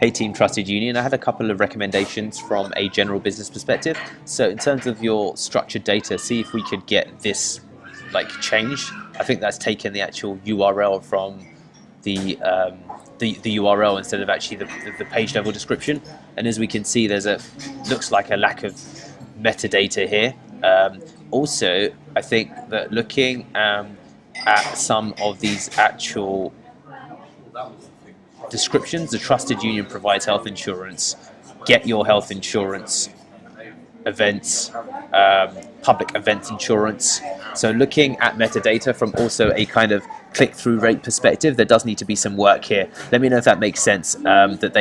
Hey Team Trusted Union, I had a couple of recommendations from a general business perspective. So in terms of your structured data, see if we could get this changed. I think that's taken the actual URL from the URL instead of actually the page level description. And as we can see, looks like a lack of metadata here. Also, I think that looking at some of these actual descriptions, the Trusted Union provides health insurance, get your health insurance, events, public events insurance. So looking at metadata from also a kind of click-through rate perspective, there does need to be some work here. Let me know if that makes sense, that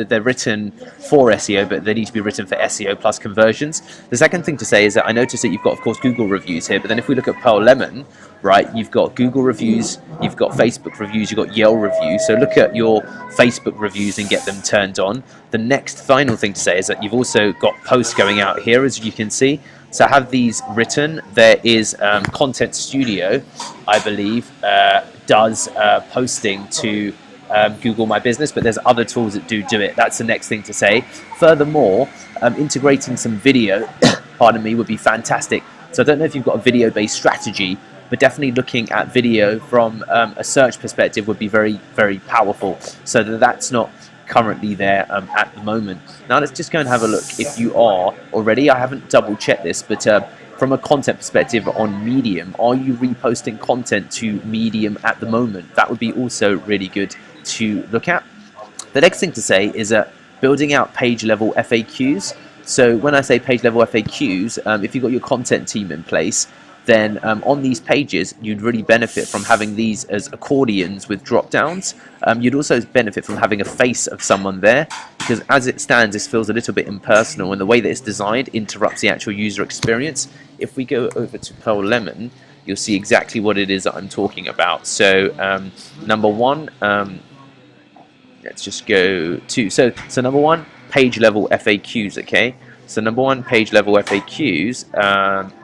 they're written for SEO, but they need to be written for SEO plus conversions. The second thing to say is that I noticed that you've got, of course, Google reviews here, but then if we look at Pearl Lemon, right, you've got Google reviews, you've got Facebook reviews, you've got Yelp reviews. So look at your Facebook reviews and get them turned on. The next final thing to say is that you've also got posts going out here, as you can see. So have these written. There is Content Studio, I believe, does posting to Google My Business, but there's other tools that do it. That's the next thing to say. Furthermore, integrating some video, pardon me, would be fantastic. So I don't know if you've got a video-based strategy, but definitely looking at video from a search perspective would be very, very powerful. So that's not currently there at the moment. Now let's just go and have a look if you are already. I haven't double checked this, but from a content perspective on Medium, are you reposting content to Medium at the moment? That would be also really good to look at. The next thing to say is building out page level FAQs. So when I say page level FAQs, if you've got your content team in place, then on these pages you'd really benefit from having these as accordions with drop downs. You'd also benefit from having a face of someone there, because as it stands this feels a little bit impersonal, and the way that it's designed interrupts the actual user experience. If we go over to Pearl Lemon, you'll see exactly what it is that I'm talking about. So number one, let's just go to so number one, page level FAQs. Okay, so number one, page level FAQs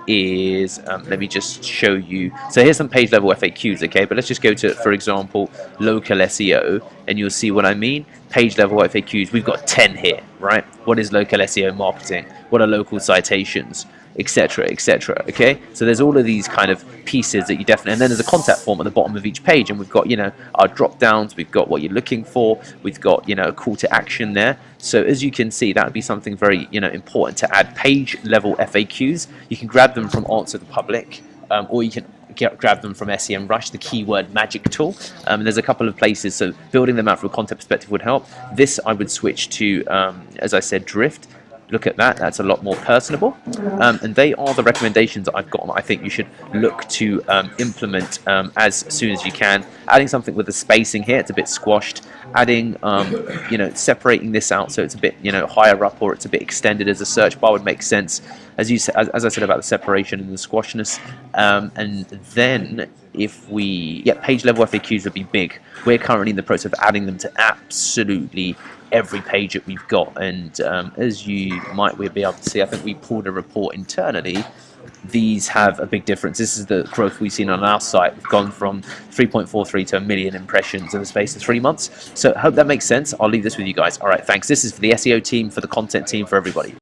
is, let me just show you. So here's some page level FAQs, okay, but let's just go to, for example, local SEO, and you'll see what I mean. Page level FAQs, we've got 10 here, right? What is local SEO marketing? What are local citations? Etc, etc. Okay, so there's all of these kind of pieces that you definitely, and then there's a contact form at the bottom of each page, and we've got, you know, our drop downs, we've got what you're looking for, we've got, you know, a call to action there. So as you can see, that would be something very, you know, important to add. Page level FAQs, you can grab them from Answer the Public, or you can grab them from SEMrush, the keyword magic tool. There's a couple of places, so building them out from a content perspective would help. This I would switch to, as I said, Drift. Look at that, that's a lot more personable, and they are the recommendations that I've got. I think you should look to implement as soon as you can. Adding something with the spacing here, it's a bit squashed. Adding, you know, separating this out so it's a bit, you know, higher up, or it's a bit extended as a search bar would make sense. As you said, as I said about the separation and the squashness, and then if we, page level FAQs would be big. We're currently in the process of adding them to absolutely every page that we've got, and as you might be able to see, I think we pulled a report internally. These have a big difference. This is the growth we've seen on our site. We've gone from 3.43 to 1 million impressions in the space of 3 months. So I hope that makes sense. I'll leave this with you guys. All right, thanks. This is for the SEO team, for the content team, for everybody.